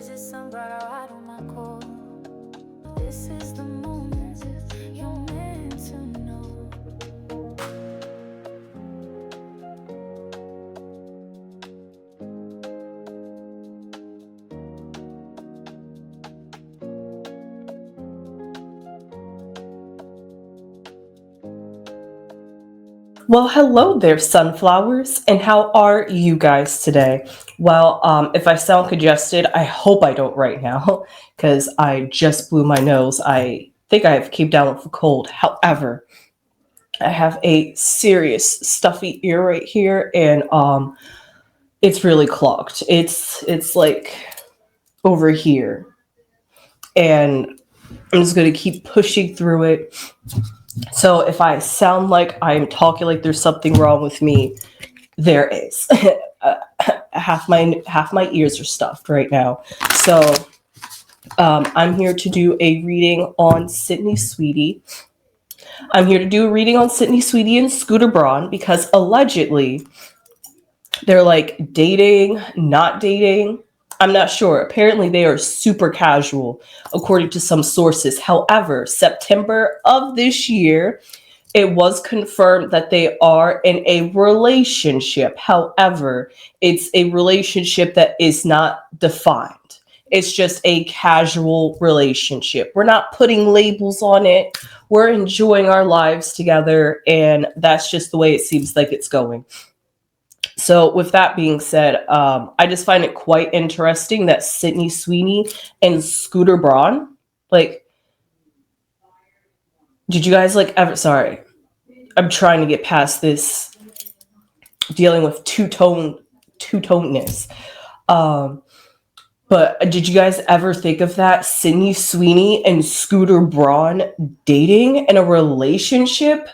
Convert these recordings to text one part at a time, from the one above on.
the sun brought a ride on my core. This is the moment you're meant to know. Well, hello there, sunflowers, and how are you guys today? Well, if I sound congested, I hope I don't right now, because I just blew my nose. I think I came down with a cold. However, I have a serious stuffy ear right here, and it's really clogged. It's like over here, and I'm just gonna keep pushing through it. So if I sound like I'm talking like there's something wrong with me, there is. uh, half my ears are stuffed right now. So I'm here to do a reading on Sydney Sweetie. I'm here to do a reading on Sydney Sweetie and Scooter Braun because allegedly they're like dating, not dating. I'm not sure. Apparently they are super casual, according to some sources. However, September of this year, it was confirmed that they are in a relationship. However, it's a relationship that is not defined. It's just a casual relationship. We're not putting labels on it. We're enjoying our lives together, and that's just the way it seems like it's going. So, with that being said, I just find it quite interesting that Sydney Sweeney and Scooter Braun, like, did you guys like ever? Sorry, I'm trying to get past this dealing with two-tonedness. Um, but did you guys ever think of that? Sydney Sweeney and Scooter Braun dating in a relationship?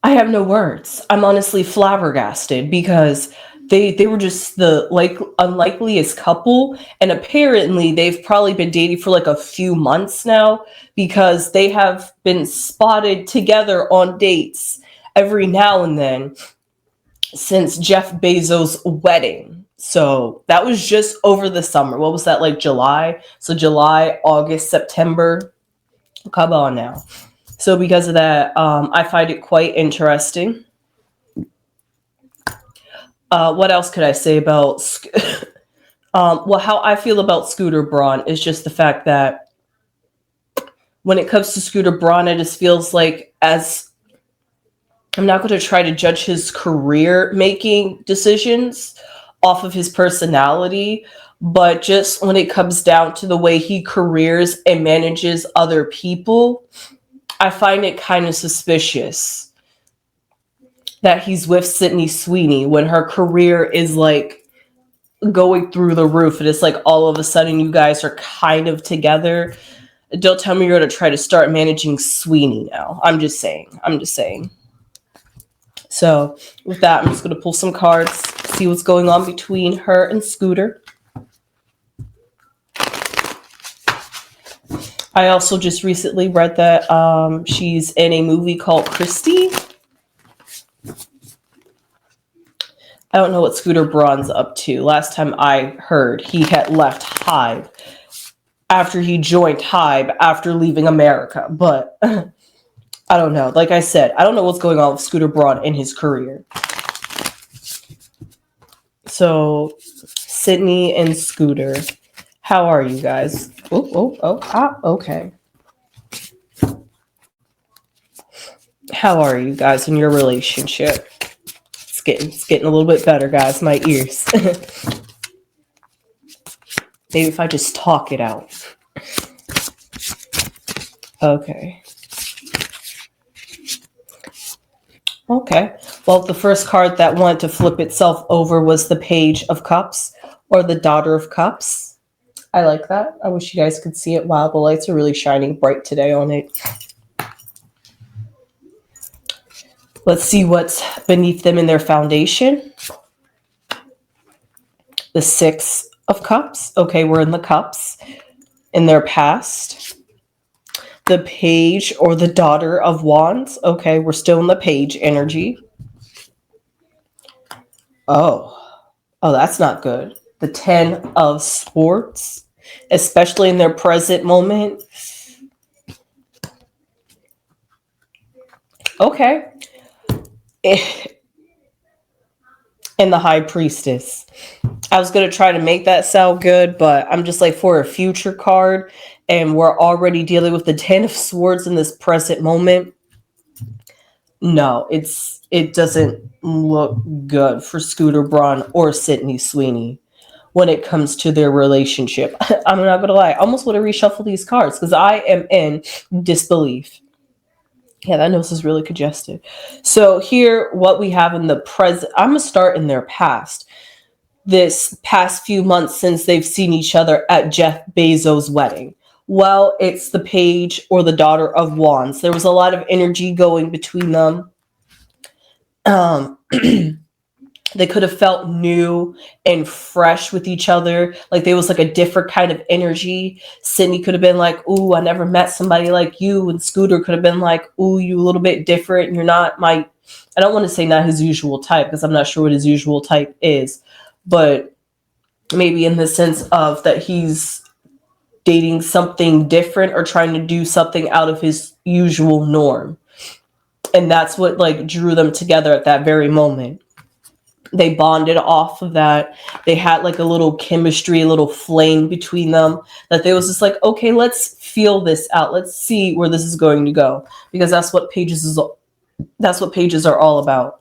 I have no words. I'm honestly flabbergasted because they were just the like unlikeliest couple, and apparently they've probably been dating for like a few months now because they have been spotted together on dates every now and then since Jeff Bezos' wedding. So that was just over the summer. What was that, like July? So July, August, September. Come on now. So because of that, I find it quite interesting. What else could I say about well, how I feel about Scooter Braun is just the fact that when it comes to Scooter Braun, it just feels like, as I'm not going to try to judge his career making decisions off of his personality, but just when it comes down to the way he careers and manages other people, I find it kind of suspicious that he's with Sydney Sweeney when her career is like going through the roof, and it's like all of a sudden you guys are kind of together. Don't tell me you're going to try to start managing Sweeney now. I'm just saying. So with that, I'm just going to pull some cards, see what's going on between her and Scooter. I also just recently read that she's in a movie called Christie. I don't know what Scooter Braun's up to. Last time I heard, he had left Hive after he joined Hive after leaving America. But I don't know. Like I said, I don't know what's going on with Scooter Braun in his career. So, Sydney and Scooter, how are you guys? Okay. How are you guys in your relationship? It's getting a little bit better, guys. My ears. Maybe if I just talk it out. Okay. Okay. Well, the first card that wanted to flip itself over was the Page of Cups, or the Daughter of Cups. I like that. I wish you guys could see it. Wow, the lights are really shining bright today on it. Let's see what's beneath them in their foundation. The Six of Cups. Okay, we're in the cups. In their past. The Page, or the Daughter of Wands. Okay, we're still in the Page energy. Oh. Oh, that's not good. The 10 of Swords, especially in their present moment. Okay. And the High Priestess. I was going to try to make that sound good, but I'm just like, for a future card, and we're already dealing with the 10 of Swords in this present moment. No, it doesn't look good for Scooter Braun or Sydney Sweeney when it comes to their relationship. I'm not gonna lie, I almost want to reshuffle these cards because I am in disbelief. Yeah, that nose is really congested. So here, what we have in the present, I'm gonna start in their past. This past few months since they've seen each other at Jeff Bezos' wedding. Well, it's the Page or the Daughter of Wands. There was a lot of energy going between them. Um, they could have felt new and fresh with each other. Like there was like a different kind of energy. Sydney could have been like, "Ooh, I never met somebody like you," and Scooter could have been like, "Ooh, you a little bit different. You're not my." I don't want to say not his usual type because I'm not sure what his usual type is, but maybe in the sense of that he's dating something different or trying to do something out of his usual norm. And that's what like drew them together at that very moment. They bonded off of that. They had like a little chemistry, a little flame between them that they was just like, okay, let's feel this out. Let's see where this is going to go. Because that's what pages are all about.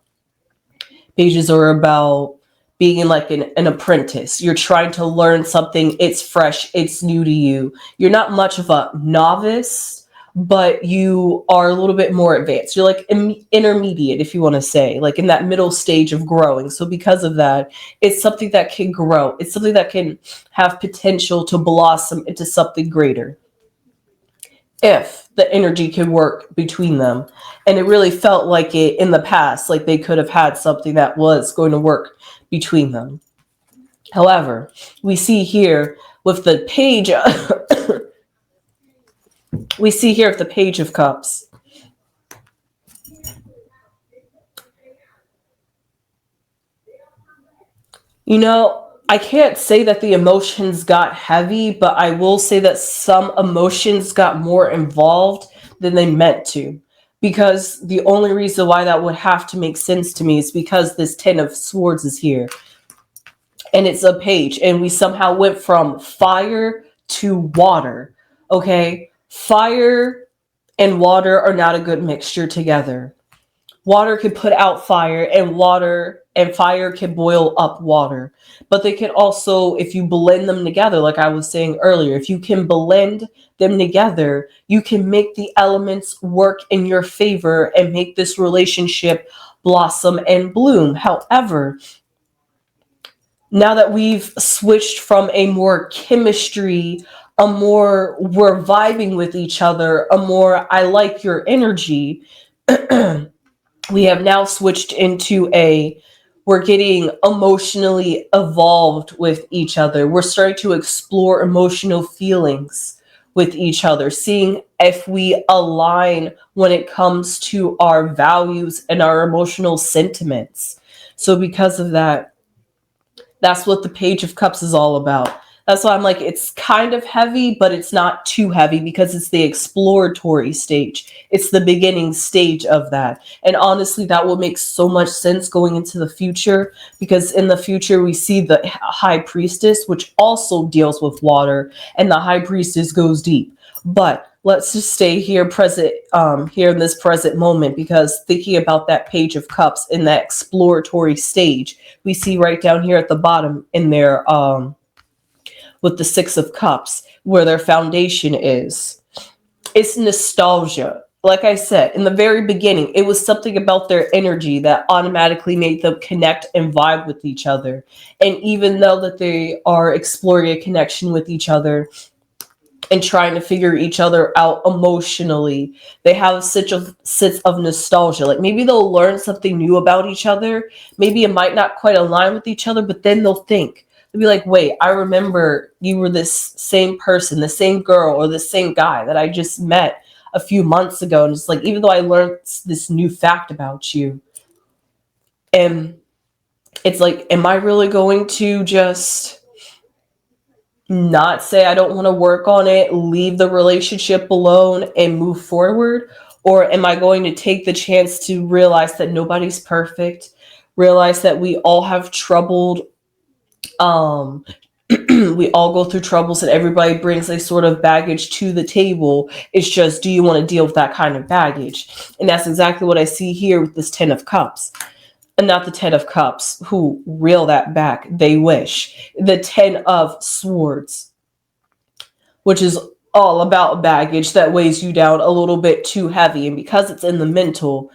Pages are about being like an apprentice. You're trying to learn something. It's fresh. It's new to you. You're not much of a novice, but you are a little bit more advanced. You're like intermediate, if you want to say, like in that middle stage of growing. So because of that, it's something that can grow. It's something that can have potential to blossom into something greater if the energy can work between them. And it really felt like it in the past, like they could have had something that was going to work between them. However, we see here with the page, we see here with the Page of Cups. You know, I can't say that the emotions got heavy, but I will say that some emotions got more involved than they meant to. Because the only reason why that would have to make sense to me is because this Ten of Swords is here. And it's a page. And we somehow went from fire to water. Okay? Fire and water are not a good mixture together. Water can put out fire, and water and fire can boil up water. But they can also, if you blend them together, like I was saying earlier, if you can blend them together, you can make the elements work in your favor and make this relationship blossom and bloom. However, now that we've switched from a more chemistry, a more we're vibing with each other, a more I like your energy, we have now switched into a we're getting emotionally evolved with each other. We're starting to explore emotional feelings with each other, seeing if we align when it comes to our values and our emotional sentiments. So, because of that, that's what the Page of Cups is all about. That's why I'm like, it's kind of heavy, but it's not too heavy because it's the exploratory stage. It's the beginning stage of that. And honestly, that will make so much sense going into the future because in the future, we see the High Priestess, which also deals with water, and the High Priestess goes deep. But let's just stay here present, here in this present moment, because thinking about that Page of Cups in that exploratory stage, we see right down here at the bottom in their with the Six of Cups, where their foundation is. It's nostalgia. Like I said, in the very beginning, it was something about their energy that automatically made them connect and vibe with each other. And even though that they are exploring a connection with each other and trying to figure each other out emotionally, they have such a sense of nostalgia. Like maybe they'll learn something new about each other. Maybe it might not quite align with each other, but then they'll think, they'll be like, wait, I remember you were this same person, the same girl, or the same guy that I just met a few months ago. And it's like, even though I learned this new fact about you, and It's like, am I really going to just not say I don't want to work on it, leave the relationship alone, and move forward? Or am I going to take the chance to realize that nobody's perfect, realize that we all have troubled, um, we all go through troubles and everybody brings a sort of baggage to the table. It's just, do you want to deal with that kind of baggage? And that's exactly what I see here with this 10 of Cups. And not the 10 of Cups, who reel that back. They wish. The 10 of Swords, which is all about baggage that weighs you down a little bit too heavy. And because it's in the mental,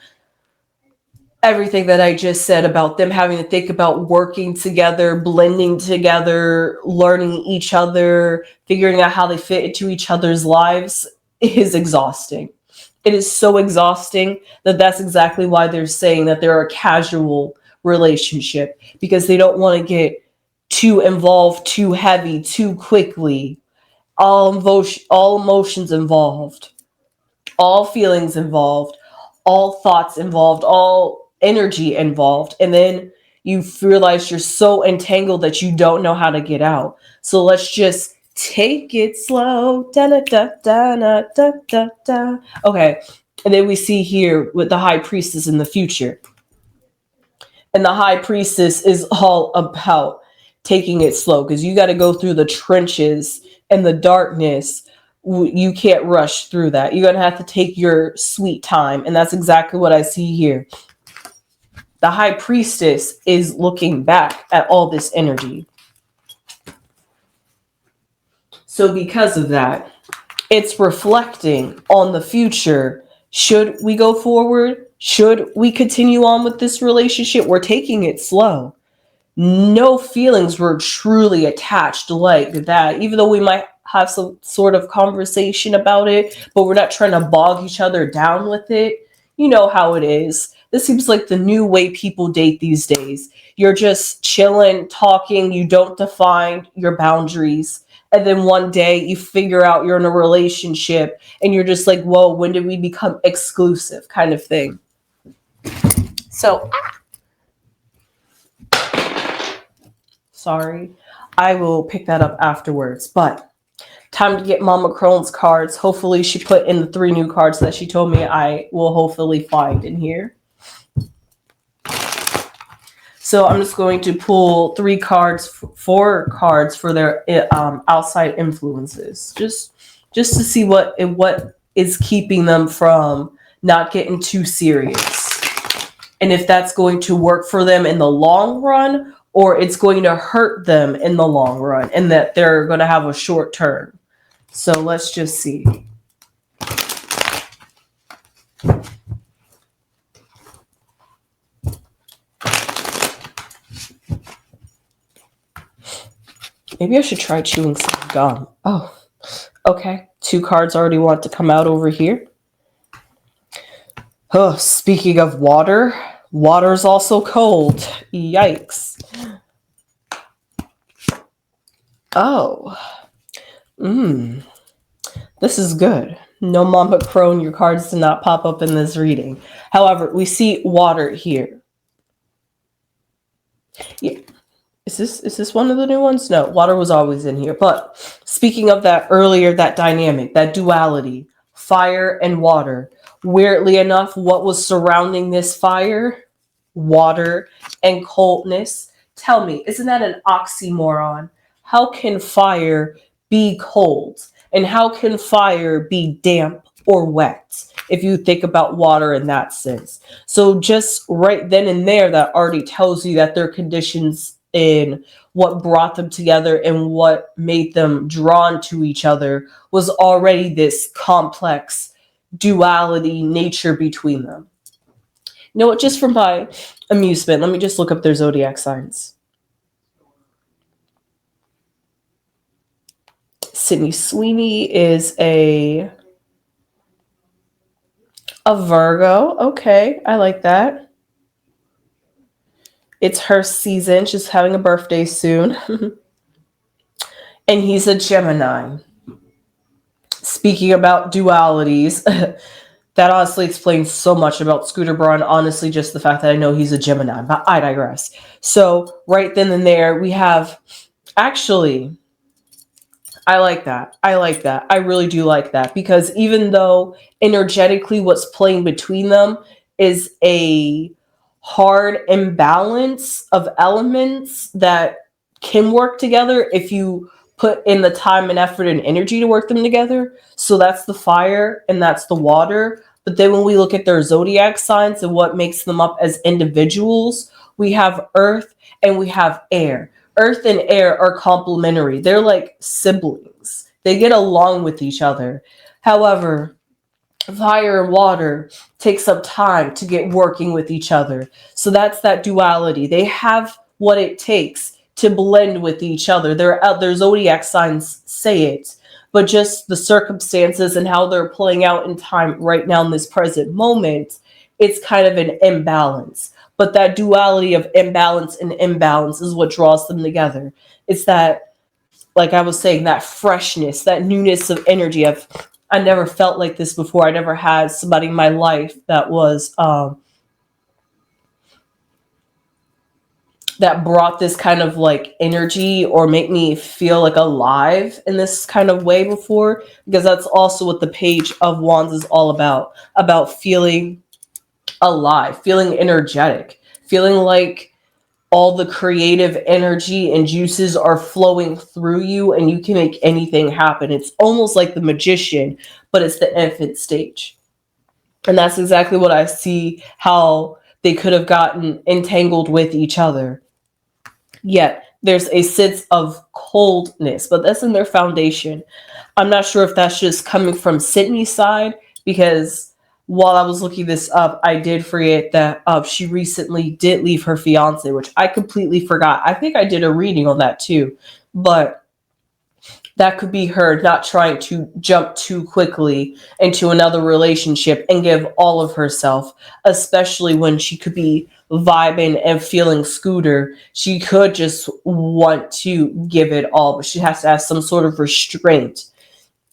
everything that I just said about them having to think about working together, blending together, learning each other, figuring out how they fit into each other's lives is exhausting. It is so exhausting that that's exactly why they're saying that they're a casual relationship, because they don't want to get too involved, too heavy, too quickly. All emotions involved, all feelings involved, all thoughts involved, all energy involved. And then you realize you're so entangled that you don't know how to get out. So let's just take it slow. Da, da, da, da, da, da, da. Okay. And then we see here with the High Priestess in the future. And the High Priestess is all about taking it slow, because you got to go through the trenches and the darkness. You can't rush through that. You're going to have to take your sweet time. And that's exactly what I see here. The High Priestess is looking back at all this energy. So because of that, it's reflecting on the future. Should we go forward? Should we continue on with this relationship? We're taking it slow. No feelings were truly attached like that, even though we might have some sort of conversation about it, but we're not trying to bog each other down with it. You know how it is. This seems like the new way people date these days. You're just chilling, talking, you don't define your boundaries. And then one day you figure out you're in a relationship and you're just like, whoa, when did we become exclusive, kind of thing. So, sorry, I will pick that up afterwards. But time to get Mama Crones cards. Hopefully she put in the 3 new cards that she told me I will hopefully find in here. So I'm just going to pull 4 cards for their outside influences, just to see what is keeping them from not getting too serious, and if that's going to work for them in the long run, or it's going to hurt them in the long run, and that they're going to have a short turn. So let's just see. Maybe I should try chewing some gum. Oh, okay. 2 cards already want to come out over here. Oh, speaking of water, water's also cold. Yikes. Oh. This is good. No, Mama Crone, your cards did not pop up in this reading. However, we see water here. Yeah. Is this one of the new ones? No, water was always in here. But speaking of that earlier, that dynamic, that duality, fire and water. Weirdly enough, what was surrounding this fire? Water and coldness. Tell me, isn't that an oxymoron? How can fire be cold? And how can fire be damp or wet, if you think about water in that sense? So just right then and there, that already tells you that their conditions in what brought them together and what made them drawn to each other was already this complex duality nature between them. You know what? Just for my amusement, let me just look up their zodiac signs. Sydney Sweeney is a Virgo. Okay, I like that. It's her season. She's having a birthday soon. And he's a Gemini. Speaking about dualities, that honestly explains so much about Scooter Braun. Honestly, just the fact that I know he's a Gemini, but I digress. So right then and there, we have actually. I like that. I like that. I really do like that because even though energetically what's playing between them is a hard imbalance of elements that can work together if you put in the time and effort and energy to work them together. So that's the fire and that's the water. But then when we look at their zodiac signs and what makes them up as individuals, we have earth and we have air. Earth and air are complementary. They're like siblings. They get along with each other. However, fire and water take some time to get working with each other. So that's that duality. They have what it takes to blend with each other. Their zodiac signs say it, but just the circumstances and how they're playing out in time right now in this present moment, it's kind of an imbalance. But that duality of imbalance and imbalance is what draws them together. It's that, like I was saying, that freshness, that newness of energy. I never felt like this before. I never had somebody in my life that was that brought this kind of like energy or make me feel like alive in this kind of way before, because that's also what the Page of Wands is all about feeling alive, feeling energetic, feeling like all the creative energy and juices are flowing through you and you can make anything happen. It's almost like the magician, but it's the infant stage. And that's exactly what I see how they could have gotten entangled with each other. Yet there's a sense of coldness, but that's in their foundation. I'm not sure if that's just coming from Sydney's side, because while I was looking this up, I did forget that she recently did leave her fiance, which I completely forgot. I think I did a reading on that too, but that could be her not trying to jump too quickly into another relationship and give all of herself, especially when she could be vibing and feeling Scooter. She could just want to give it all, but she has to have some sort of restraint.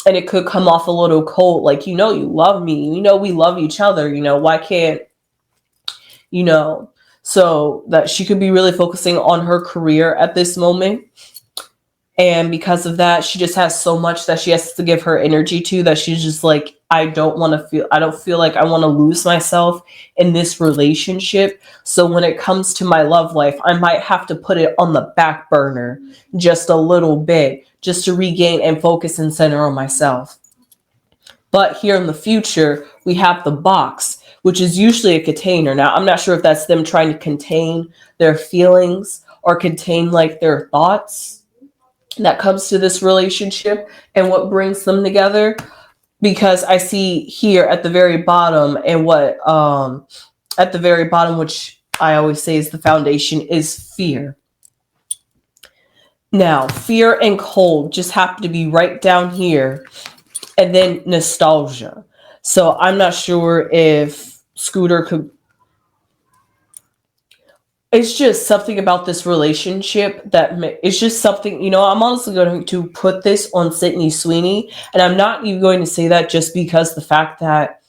And it could come off a little cold, like, you love me, we love each other, why can't, you know, so that she could be really focusing on her career at this moment. And because of that, she just has so much that she has to give her energy to, that she's just like, I don't feel like I want to lose myself in this relationship. So when it comes to my love life, I might have to put it on the back burner just a little bit, just to regain and focus and center on myself. But here in the future, we have the box, which is usually a container. Now, I'm not sure if that's them trying to contain their feelings or contain like their thoughts that comes to this relationship and what brings them together, because I see here at the very bottom, and what at the very bottom, which I always say is the foundation, is fear. Now, fear and cold just happen to be right down here, and then nostalgia. So I'm not sure if Scooter could. It's just something about this relationship that it's just something, I'm honestly going to put this on Sydney Sweeney. And I'm not even going to say that just because just the fact that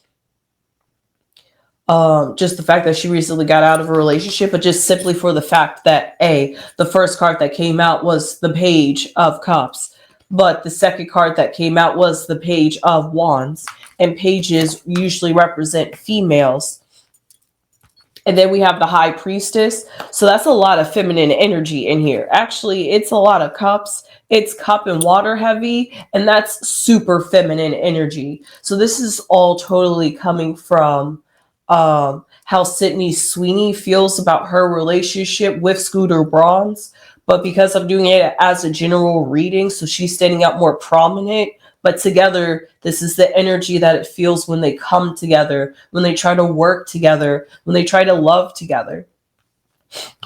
she recently got out of a relationship, but just simply for the fact that the first card that came out was the Page of Cups, but the second card that came out was the Page of Wands, and pages usually represent females. And then we have the High Priestess. So that's a lot of feminine energy in here. Actually, it's a lot of cups. It's cup and water heavy, and that's super feminine energy. So this is all totally coming from how Sydney Sweeney feels about her relationship with Scooter Braun's. But because I'm doing it as a general reading, so she's standing out more prominent. But together, this is the energy that it feels when they come together, when they try to work together, when they try to love together.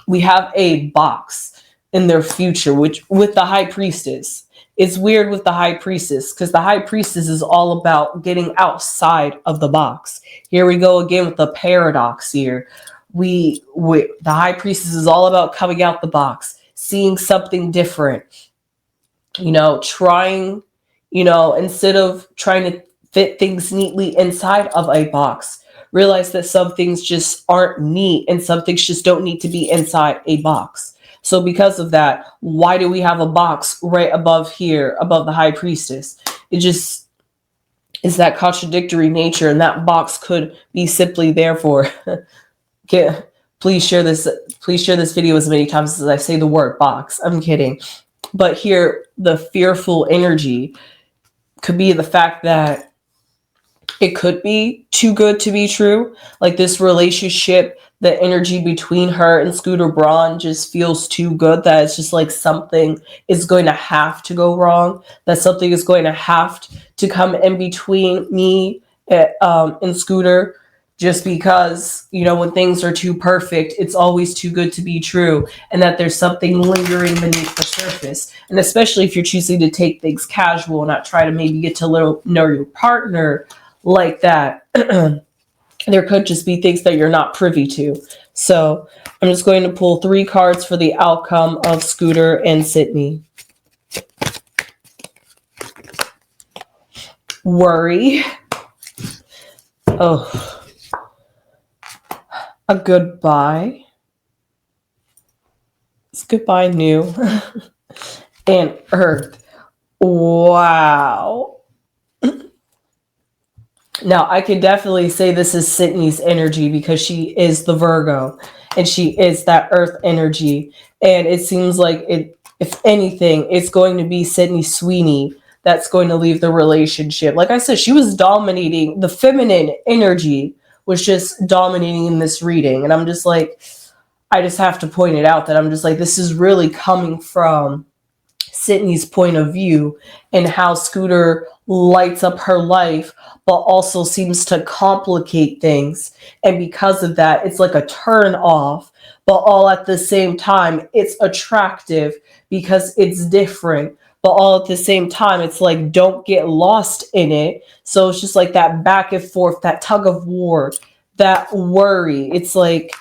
We have a box in their future, which with the High Priestess. It's weird with the High Priestess, because the High Priestess is all about getting outside of the box. Here we go again with the paradox here. The High Priestess is all about coming out the box, seeing something different, trying, instead of trying to fit things neatly inside of a box. Realize that some things just aren't neat and some things just don't need to be inside a box. So because of that, why do we have a box right above here, above the high priestess? It just is that contradictory nature, and that box could be simply there for okay, please share this video as many times as I say the word box. I'm kidding. But here the fearful energy could be the fact that it could be too good to be true. Like this relationship, the energy between her and Scooter Braun just feels too good that it's just like something is going to have to go wrong, that something is going to have to come in between me and Scooter, just because, you know, when things are too perfect, it's always too good to be true, and that there's something lingering beneath the surface. And especially if you're choosing to take things casual, not try to maybe get to know your partner like that, there could just be things that you're not privy to. So I'm just going to pull 3 cards for the outcome of Scooter and Sydney. Worry. Oh. A goodbye. It's goodbye new. And Earth. Wow. Now, I could definitely say this is Sydney's energy because she is the Virgo and she is that Earth energy. And it seems like, if anything, it's going to be Sydney Sweeney that's going to leave the relationship. Like I said, she was dominating. The feminine energy was just dominating in this reading. And I'm just like, I just have to point it out that I'm just like, this is really coming from Sydney's point of view and how Scooter lights up her life, but also seems to complicate things. And because of that, it's like a turn off, but all at the same time, it's attractive because it's different. But all at the same time, it's like, don't get lost in it. So it's just like that back and forth, that tug of war, that worry. It's like,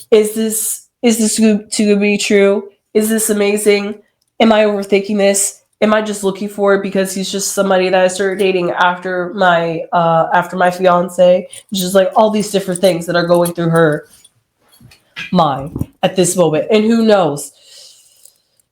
is this too good to be true? Is this amazing? Am I overthinking this? Am I just looking for it because he's just somebody that I started dating after my fiance? It's just like all these different things that are going through her mind at this moment. And who knows?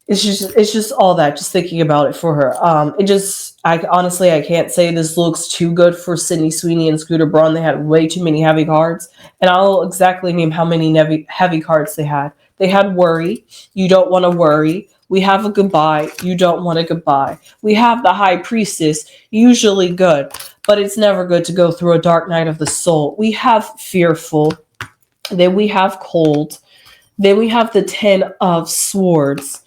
It's just all that, just thinking about it for her. I honestly can't say this looks too good for Sydney Sweeney and Scooter Braun. They had way too many heavy cards, and I'll exactly name how many heavy cards they had. They had worry. You don't want to worry. We have a goodbye. You don't want a goodbye. We have the high priestess, usually good, but it's never good to go through a dark night of the soul. We have fearful. Then we have cold. Then we have the 10 of swords.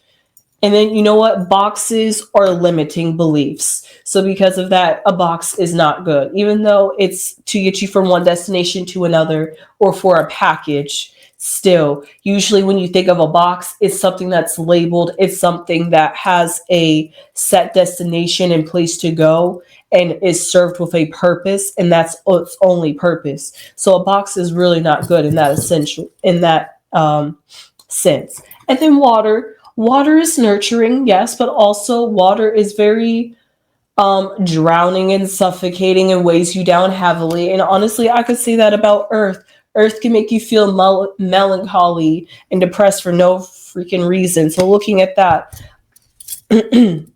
And then, you know what? Boxes are limiting beliefs. So because of that, a box is not good. Even though it's to get you from one destination to another or for a package, still, usually when you think of a box, it's something that's labeled. It's something that has a set destination and place to go and is served with a purpose. And that's its only purpose. So a box is really not good in that sense. And then water. Water is nurturing, yes, but also water is very drowning and suffocating and weighs you down heavily. And honestly, I could say that about Earth. Earth can make you feel melancholy and depressed for no freaking reason. So looking at that, pretty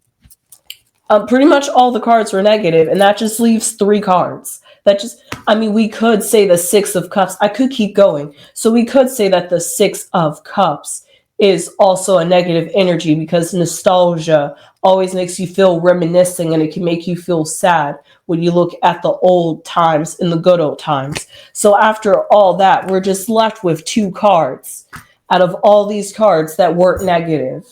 much all the cards were negative, and that just leaves 3 cards. We could say the 6 of Cups. I could keep going. So we could say that the 6 of Cups is also a negative energy because nostalgia always makes you feel reminiscing, and it can make you feel sad when you look at the old times and the good old times. So after all that, we're just left with 2 cards out of all these cards that weren't negative.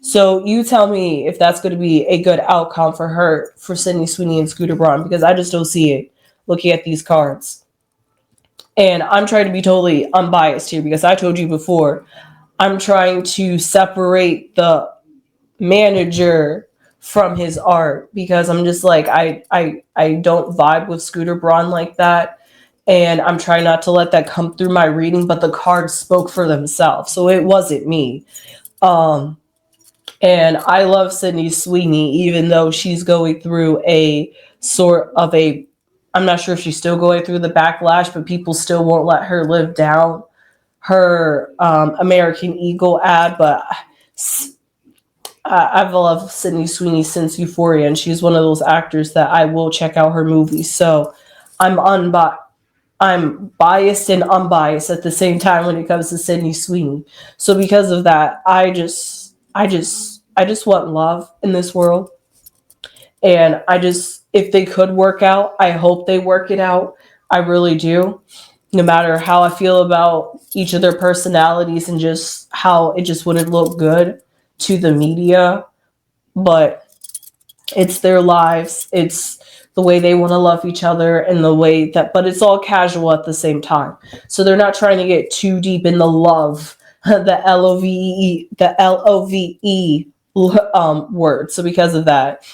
So you tell me if that's going to be a good outcome for Sydney Sweeney and Scooter Braun, because I just don't see it looking at these cards. And I'm trying to be totally unbiased here because I told you before, I'm trying to separate the manager from his art because I'm just like, I don't vibe with Scooter Braun like that. And I'm trying not to let that come through my reading, but the cards spoke for themselves. So it wasn't me. And I love Sydney Sweeney, even though she's going through a sort of a, I'm not sure if she's still going through the backlash, but people still won't let her live down her American Eagle ad. But I've loved Sydney Sweeney since Euphoria, and she's one of those actors that I will check out her movies. So I'm I'm biased and unbiased at the same time when it comes to Sydney Sweeney. So because of that, I just want love in this world. And if they could work out, I hope they work it out. I really do. No matter how I feel about each of their personalities and just how it just wouldn't look good to the media, but it's their lives. It's the way they want to love each other and the way that, but it's all casual at the same time. So they're not trying to get too deep in the love, the LOVE word. So because of that,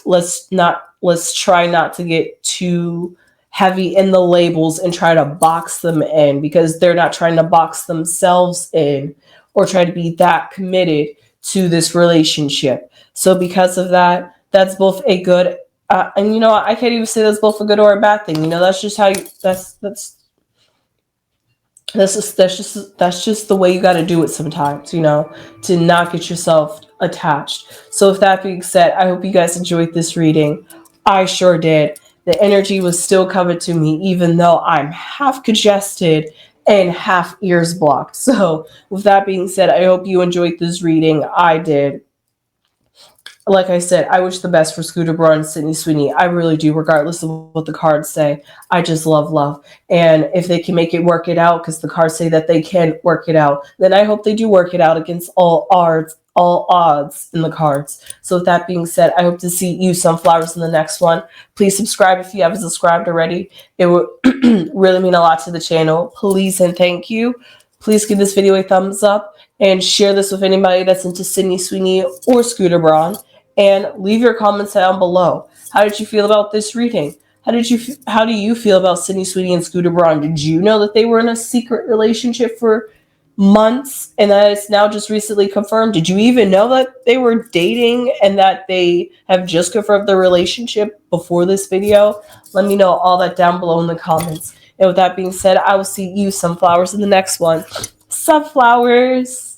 let's try not to get too heavy in the labels and try to box them in, because they're not trying to box themselves in or try to be that committed to this relationship. So because of that, that's both a good and I can't even say that's both a good or a bad thing. That's just how you that's just the way you got to do it sometimes, to not get yourself attached. So with that being said, I hope you guys enjoyed this reading. I sure did. The energy was still coming to me, even though I'm half congested and half ears blocked. So with that being said, I hope you enjoyed this reading. I did. Like I said, I wish the best for Scooter Braun and Sydney Sweeney. I really do, regardless of what the cards say. I just love love. And if they can make it work it out, because the cards say that they can work it out, then I hope they do work it out against all odds in the cards. So with that being said, I hope to see you sunflowers in the next one. Please subscribe if you haven't subscribed already. It would really mean a lot to the channel. Please and thank you. Please give this video a thumbs up and share this with anybody that's into Sydney Sweeney or Scooter Braun. And leave your comments down below. How did you feel about this reading? How do you feel about Sydney Sweeney and Scooter Braun? Did you know that they were in a secret relationship for months and that it's now just recently confirmed? Did you even know that they were dating and that they have just confirmed their relationship before this video? Let me know all that down below in the comments. And with that being said, I will see you sunflowers in the next one. Sunflowers.